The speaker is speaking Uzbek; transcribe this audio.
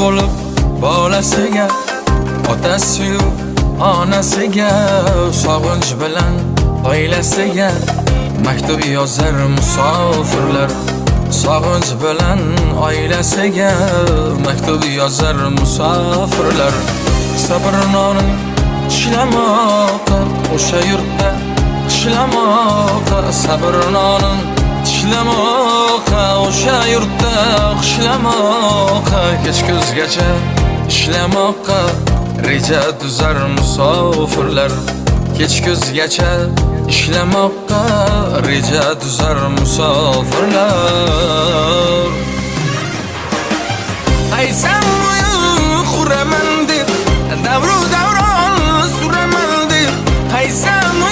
bo'lib bolasiga, otasi-yu onasiga, sog'inch bilan oilasiga maktub yozar musofirlar. Sog'inch bilan oilasiga maktub yozar musofirlar. Sabr nonin tishlamoqqa, o'sha yurtda qishlamoqqa. Sabr nonin tishlamoqqa, o'sha yurtda qishlamoqqa. Kech kuzgacha ishlamoqqa reja tuzar musofirlar. Kech kuzgacha ishlamoqqa reja tuzar musofirlar. Aytsam